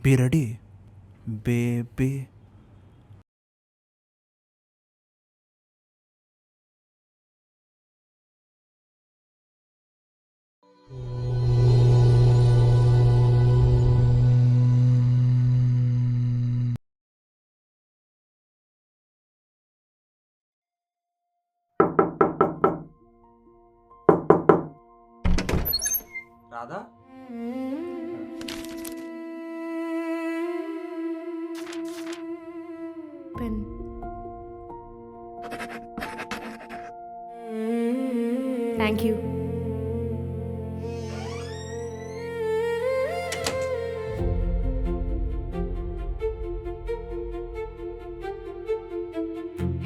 Be ready baby. Radha, pen. Thank you.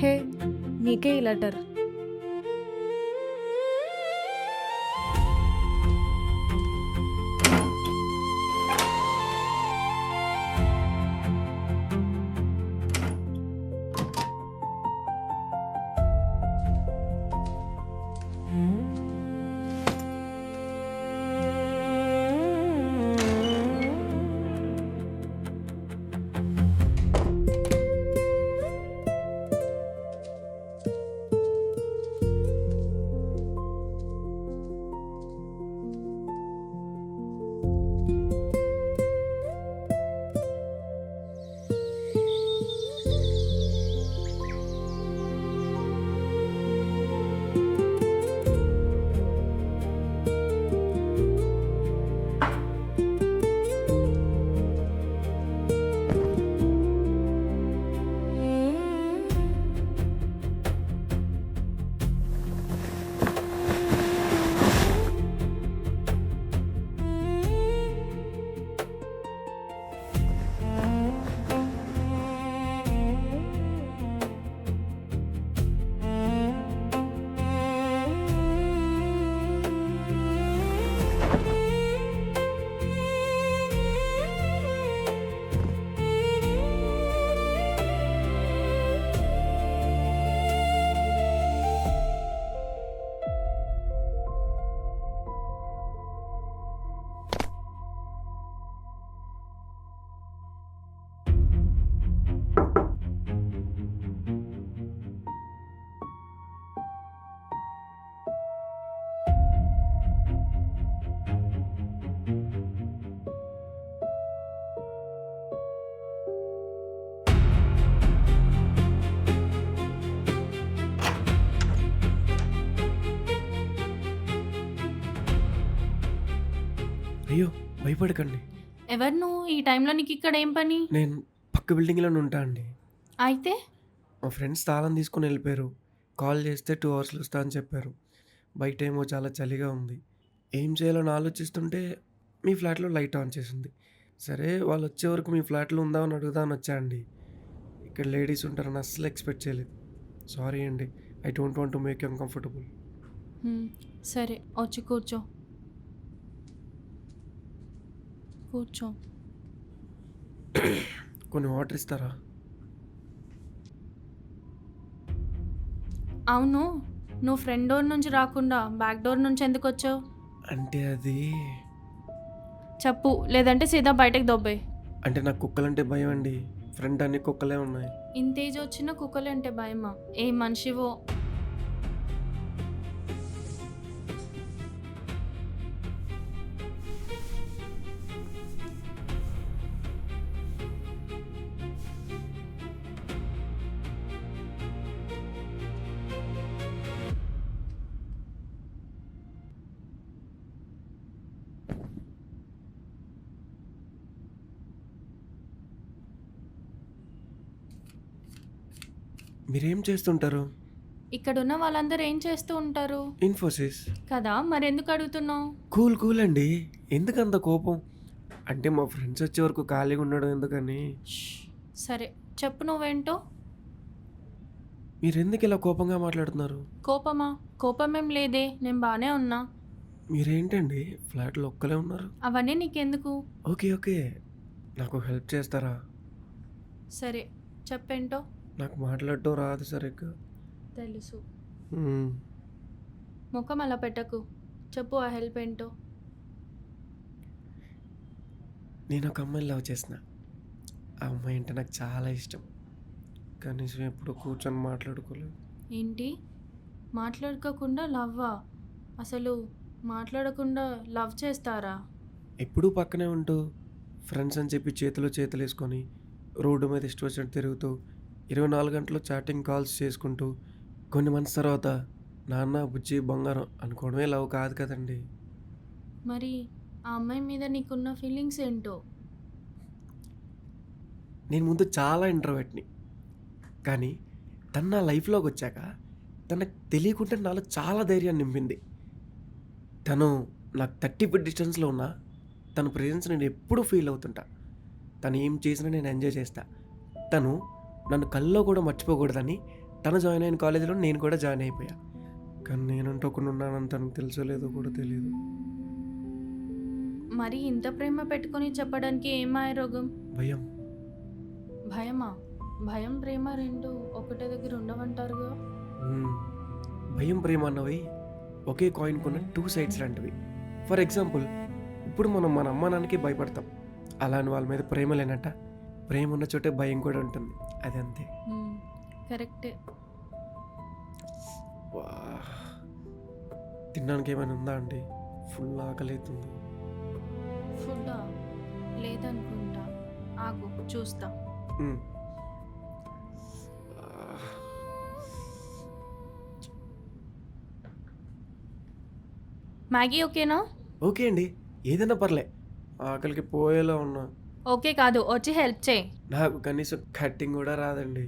Hey, నీకే ఈ letter. అయ్యో భయపడకండి, ఎవరు నువ్వు? ఈ టైంలో నీకు ఇక్కడ ఏం పని? నేను పక్క బిల్డింగ్లోనే ఉంటా అండి. అయితే మా ఫ్రెండ్స్ తాళం తీసుకొని వెళ్ళిపోయారు. కాల్ చేస్తే 2 అవర్స్లో వస్తా అని చెప్పారు. బయట ఏమో చాలా చలిగా ఉంది. ఏం చేయాలని ఆలోచిస్తుంటే మీ ఫ్లాట్లో లైట్ ఆన్ చేసింది. సరే వాళ్ళు వచ్చే వరకు మీ ఫ్లాట్లో ఉందామని అడుగుదామని వచ్చా అండి. ఇక్కడ లేడీస్ ఉంటారని అస్సలు ఎక్స్పెక్ట్ చేయలేదు. సారీ అండి, I don't want to make you uncomfortable. సరే, వచ్చి కూర్చో. కూర్చో. కొన్ని వాటర్ ఇస్తారా? అవును, నువ్వు ఫ్రంట్ డోర్ నుంచి రాకుండా బ్యాక్ డోర్ నుంచి ఎందుకు వచ్చావు? అంటే అది చెప్పు, లేదంటే సీదా బయటకు దొబ్బాయి. అంటే నాకు కుక్కలంటే భయం అండి. ఫ్రంట్ అన్ని కుక్కలే ఉన్నాయి. ఇంత ఏజ్ వచ్చిన కుక్కలు అంటే భయమా? ఏ మనిషివో. మీరేం చేస్తుంటారు? ఇక్కడున్న వాళ్ళందరూ ఏం చేస్తూ ఉంటారు ఇన్ఫోసిస్. కదా, మరెందుకు అడుగుతున్నావు? కూల్ కూల్ అండి, ఎందుకంత కోపం? అంటే మా ఫ్రెండ్స్ వచ్చే వరకు ఖాళీగా ఉండడం ఎందుకని. సరే, చెప్పు నువ్వేంటో. మీరు ఎందుకు ఇలా కోపంగా మాట్లాడుతున్నారు? కోపమా? కోపమేం లేదే, నేను బాగానే ఉన్నా. మీరేంటండి ఫ్లాట్లో ఒక్కలే ఉన్నారు? అవన్నీ నీకెందుకు? ఓకే ఓకే, నాకు హెల్ప్ చేస్తారా? సరే, చెప్పేంటో. నాకు మాట్లాడటం రాదు సరిగ్గా. తెలుసు. మ్మ్. ముఖం అలా పెట్టకు. చెప్పు, ఆ హెల్ప్ ఏంటో. నేను ఒక అమ్మాయిని లవ్ చేసిన. ఆ అమ్మాయి అంటే నాకు చాలా ఇష్టం. కనీసం ఎప్పుడు కూర్చొని మాట్లాడుకోలేదు. ఏంటి? మాట్లాడుకోకుండా లవ్వా? అసలు మాట్లాడకుండా లవ్ చేస్తారా? ఎప్పుడూ పక్కనే ఉంటూ ఫ్రెండ్స్ అని చెప్పి చేతిలో చేతులేసుకొని రోడ్డు మీద ఇష్టం వచ్చినట్టు తిరుగుతూ 24 గంటలు చాటింగ్ కాల్స్ చేసుకుంటూ కొన్ని మంత్స్ తర్వాత నాన్న బుజ్జి బంగారం అనుకోవడమే లవ్ కాదు కదండి. మరి ఆ అమ్మాయి మీద నీకున్న ఫీలింగ్స్ ఏంటో? నేను ముందు చాలా ఇంట్రోవర్ట్ని, కానీ తను నా లైఫ్లోకి వచ్చాక తనకు తెలియకుండా నాలో చాలా ధైర్యాన్ని నింపింది. తను నాకు 30 ఫీట్ డిస్టెన్స్లో ఉన్నా తన ప్రెజెన్స్ నేను ఎప్పుడూ ఫీల్ అవుతుంటా. తను ఏం చేసినా నేను ఎంజాయ్ చేస్తా. తను నన్ను కల్లో కూడా మర్చిపోకూడదని తను జాయిన్ అయిన కాలేజీలో నేను కూడా జాయిన్ అయిపోయా. కానీ నేనంటూ ఒకడు ఉన్నానని తనకు తెలుసో లేదో కూడా తెలియదు. మరి ఇంత ప్రేమ పెట్టుకొని చెప్పడానికి ఏం మాయరోగం? భయం. భయమా? భయం ప్రేమ రెండు ఒకటే దగ్గర ఉండవంటారుగా. మ్మ్. భయం ప్రేమ అన్నవి ఒకే కాయిన్ కొన్న 2 సైడ్స్ లాంటివి. ఫర్ ఎగ్జాంపుల్, ఇప్పుడు మనం మన అమ్మ నాన్నకి భయపడతాం. అలాని వాళ్ళ మీద ప్రేమ లేనట్ట. ప్రేమ ఉన్న చోటే భయం కూడా ఉంటుంది. అది అంతే. కరెక్టే. వా. తినడానికి ఏమైనా ఉందా అండి? ఫుల్ ఆకలి అవుతుంది. ఫుడ్డా? లేదనుకుంటా. ఆగు చూస్తా. మ్మ్. మ్యాగీ ఓకేనా? ఓకే అండి, ఏదైనా పర్లే. ఆకలికి పోయేలా ఉన్నా. ఓకే కాదు, వచ్చి హెల్ప్ చేయి. నాకు కనీసం కట్టింగ్ కూడా రాదండి.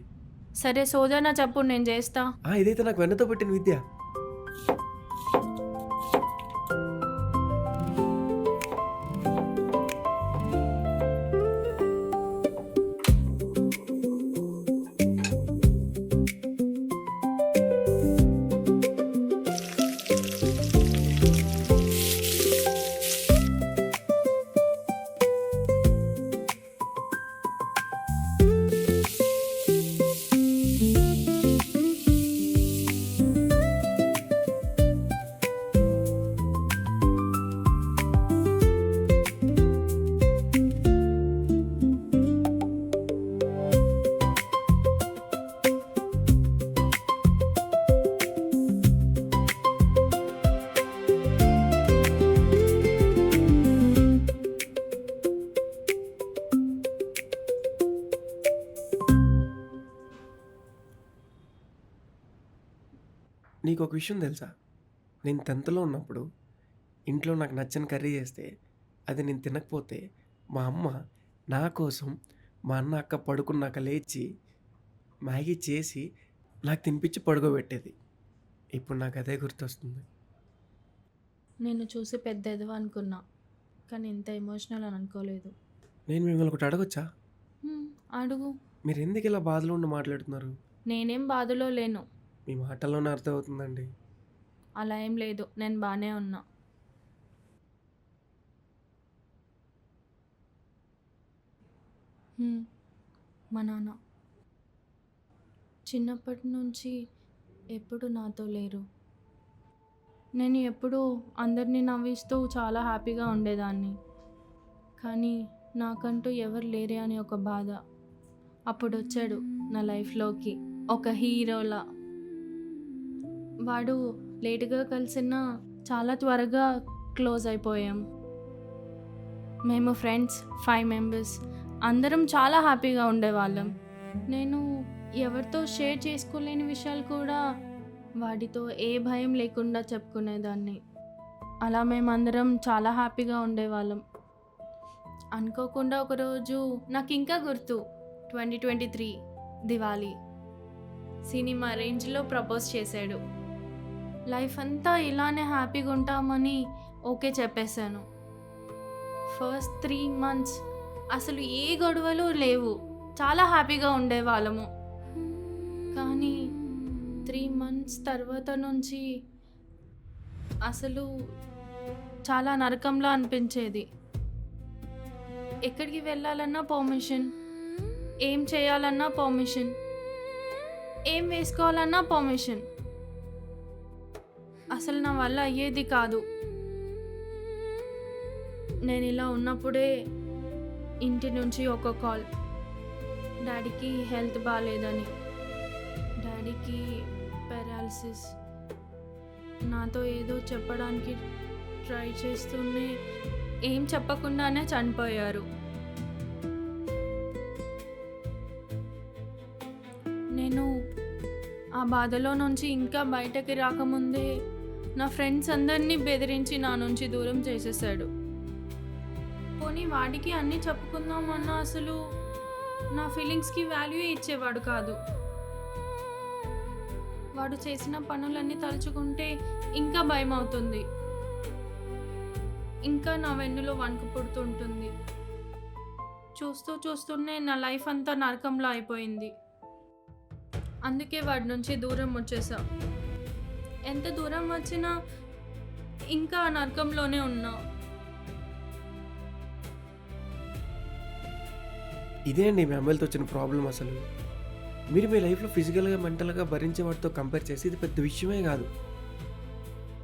సరే సోజనా చెప్పు, నేను చేస్తా. ఇదైతే నాకు వెన్నతో పెట్టిన విద్య. నీకు ఒక విషయం తెలుసా? నేను 10థ్లో ఉన్నప్పుడు ఇంట్లో నాకు నచ్చని కర్రీ చేస్తే అది నేను తినకపోతే మా అమ్మ నా కోసం మా అన్న అక్క పడుకున్నాక లేచి మ్యాగీ చేసి నాకు తినిపించి పడుకోబెట్టేది. ఇప్పుడు నాకు అదే గుర్తొస్తుంది. నేను చూసి పెద్ద ఎదవ అనుకున్నా, కానీ ఇంత ఎమోషనల్ అని అనుకోలేదు. నేను మిమ్మల్ని ఒకటి అడగొచ్చా? అడుగు. మీరు ఎందుకు ఇలా బాధలో ఉండి మాట్లాడుతున్నారు? నేనేం బాధలో లేను. మీ మాటల్లోనే అర్థమవుతుందండి. అలా ఏం లేదు, నేను బాగానే ఉన్నా. మా నాన్న చిన్నప్పటి నుంచి ఎప్పుడు నాతో లేరు. నేను ఎప్పుడూ అందరినీ నవ్విస్తూ చాలా హ్యాపీగా ఉండేదాన్ని. కానీ నాకంటూ ఎవరు లేరే అని ఒక బాధ. అప్పుడు వచ్చాడు నా లైఫ్లోకి ఒక హీరోలా. వాడు లేటుగా కలిసినా చాలా త్వరగా క్లోజ్ అయిపోయాం. మేము ఫ్రెండ్స్ 5 మెంబర్స్ అందరం చాలా హ్యాపీగా ఉండేవాళ్ళం. నేను ఎవరితో షేర్ చేసుకోలేని విషయాలు కూడా వాడితో ఏ భయం లేకుండా చెప్పుకునేదాన్ని. అలా మేమందరం చాలా హ్యాపీగా ఉండేవాళ్ళం. అనుకోకుండా ఒకరోజు నాకు ఇంకా గుర్తు, 2023 దివాళీ సినిమా రేంజ్లో ప్రపోజ్ చేశాడు. లైఫ్ అంతా ఇలానే హ్యాపీగా ఉంటామని ఓకే చెప్పేశాను. ఫస్ట్ 3 మంత్స్ అసలు ఏ గొడవలు లేవు, చాలా హ్యాపీగా ఉండేవాళ్ళము. కానీ 3 మంత్స్ తర్వాత నుంచి అసలు చాలా నరకంలా అనిపించేది. ఎక్కడికి వెళ్ళాలన్నా పర్మిషన్, ఏం చేయాలన్నా పర్మిషన్, ఏం వేసుకోవాలన్నా పర్మిషన్. అసలు నా వల్ల అయ్యేది కాదు. నేను ఇలా ఉన్నప్పుడే ఇంటి నుంచి ఒక కాల్, డాడీకి హెల్త్ బాగాలేదని, డాడీకి పారాలిసిస్. నాతో ఏదో చెప్పడానికి ట్రై చేస్తూనే ఏం చెప్పకుండానే చనిపోయారు. నేను ఆ బాధలో నుంచి ఇంకా బయటకి రాకముందే నా ఫ్రెండ్స్ అందరినీ బెదిరించి నా నుంచి దూరం చేసేసాడు. పోనీ వాడికి అన్నీ చెప్పుకుందామన్నా అసలు నా ఫీలింగ్స్కి వాల్యూ ఇచ్చేవాడు కాదు. వాడు చేసిన పనులన్నీ తలుచుకుంటే ఇంకా భయం అవుతుంది, ఇంకా నా వెన్నులో వణుకు పుడుతుంటుంది. చూస్తూనే నా లైఫ్ అంతా నరకంలో అయిపోయింది. అందుకే వాడి నుంచి దూరం వచ్చేసా. ఎంత దూరం వచ్చినా ఇంకా ఆ నరకంలోనే ఉన్నా. ఇదే అండి మీ అమ్మాయిలతో వచ్చిన ప్రాబ్లం. అసలు మీరు మీ లైఫ్లో ఫిజికల్గా మెంటల్గా భరించే వాటితో కంపేర్ చేసి ఇది పెద్ద విషయమే కాదు.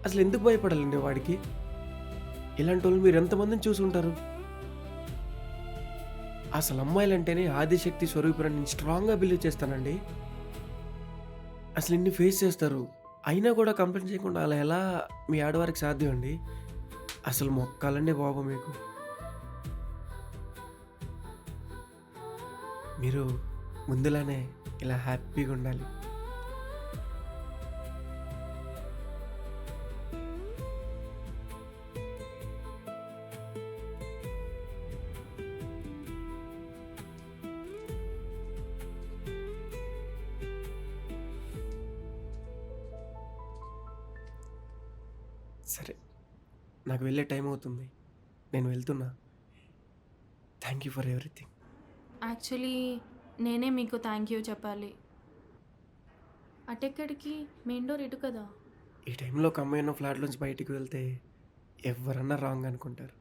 అసలు ఎందుకు భయపడాలండి వాడికి? ఇలాంటి వాళ్ళు మీరు ఎంతమందిని చూసుంటారు? అసలు అమ్మాయిలంటేనే ఆదిశక్తి స్వరూపురాన్ని నేను స్ట్రాంగ్గా బిలీవ్ చేస్తానండి. అసలు ఇన్ని ఫేస్ చేస్తారు, అయినా కూడా కంప్లైంట్ చేయకుండా అలా ఎలా మీ ఆడవారికి సాధ్యం అండి? అసలు మొక్కాలండి బాబు మీకు. మీరు ముందులానే ఇలా హ్యాపీగా ఉండాలి. సరే, నాకు వెళ్ళే టైం అవుతుంది, నేను వెళ్తున్నా. Thank you for everything. Actually నేనే మీకు థ్యాంక్ యూ చెప్పాలి. అటెక్కడికి? మెయిన్ డోర్ ఇటు కదా. ఈ టైంలో ఒక అమ్మాయి ఉన్న ఫ్లాట్లోంచి బయటికి వెళ్తే ఎవరన్నా రాంగ్ అనుకుంటారు.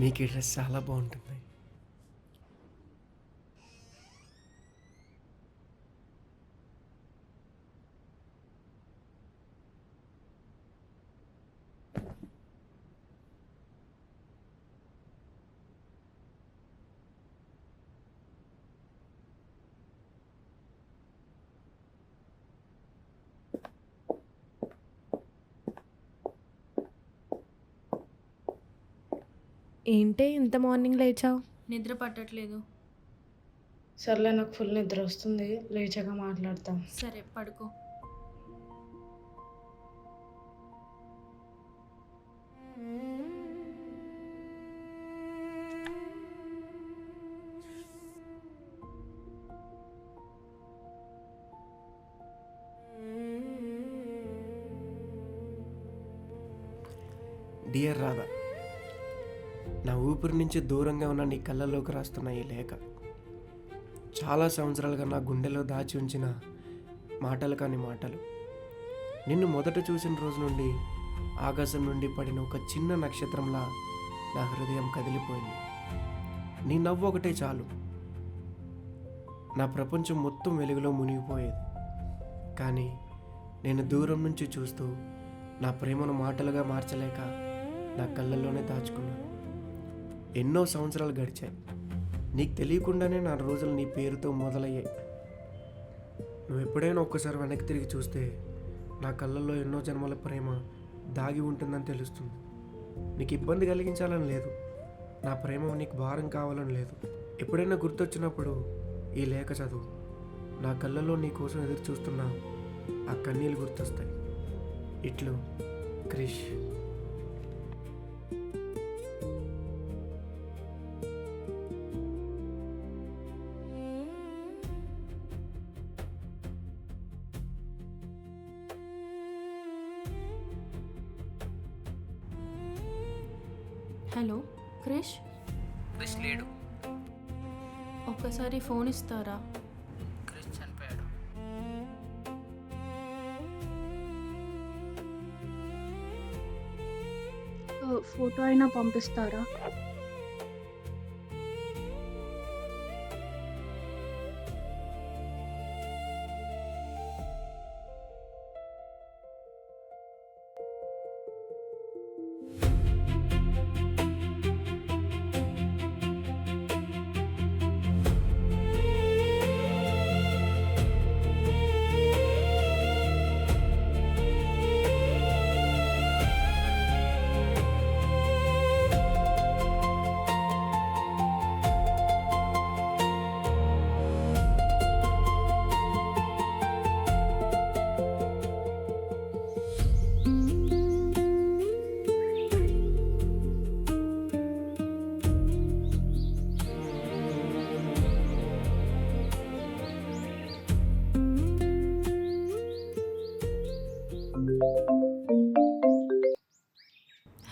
మీకు ఈ డ్రెస్ చాలా బాగుంటుంది. ఏంటి ఇంత మార్నింగ్ లేచావు? నిద్ర పట్టట్లేదు. సర్లే, నాకు ఫుల్ నిద్ర వస్తుంది, లేచాక మాట్లాడతాం. సరే పడుకో. డియర్ రాధా, నా ఊపిరి నుంచి దూరంగా ఉన్న నీ కళ్ళల్లోకి రాస్తున్న ఈ లేఖ చాలా సంవత్సరాలుగా నా గుండెలో దాచి ఉంచిన మాటలు కాని మాటలు. నిన్ను మొదట చూసిన రోజు నుండి ఆకాశం నుండి పడిన ఒక చిన్న నక్షత్రంలా నా హృదయం కదిలిపోయింది. నీ నవ్వు ఒకటే చాలు, నా ప్రపంచం మొత్తం వెలుగులో మునిగిపోయేది. కానీ నేను దూరం నుంచి చూస్తూ నా ప్రేమను మాటలుగా మార్చలేక నా కళ్ళల్లోనే దాచుకున్నాను. ఎన్నో సంవత్సరాలు గడిచాయి, నీకు తెలియకుండానే నా రోజులు నీ పేరుతో మొదలయ్యాయి. నువ్వు ఎప్పుడైనా ఒక్కసారి వెనక్కి తిరిగి చూస్తే నా కళ్ళల్లో ఎన్నో జన్మల ప్రేమ దాగి ఉంటుందని తెలుస్తుంది. నీకు ఇబ్బంది కలిగించాలని లేదు, నా ప్రేమ నీకు భారం కావాలని లేదు. ఎప్పుడైనా గుర్తొచ్చినప్పుడు ఈ లేఖ చదువు. నా కళ్ళల్లో నీ కోసం ఎదురు చూస్తున్నా ఆ కన్నీళ్ళు గుర్తొస్తాయి. ఇట్లు క్రిష్. హలో క్రిష్. క్రిష్ లేడు. ఒక్కసారి ఫోన్ ఇస్తారా? క్రిష్ చనిపోయాడు. ఫోటో అయినా పంపిస్తారా?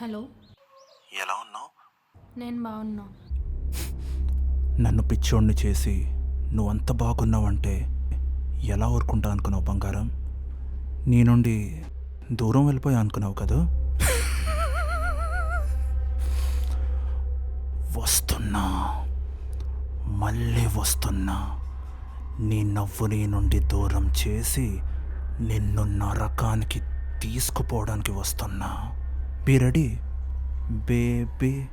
హలో, ఎలా ఉన్నావు? నేను బాగున్నా. నన్ను పిచ్చోడిని చేసి నువ్వంత బాగున్నావంటే ఎలా ఊరుకుంటా అనుకున్నావు బంగారం? నీ నుండి దూరం వెళ్ళిపోయా అనుకున్నావు కదా? వస్తున్నా, మళ్ళీ వస్తున్నా. నీ నవ్వు నీ నుండి దూరం చేసి నిన్ను నరకానికి తీసుకుపోవడానికి వస్తున్నా. Be ready baby.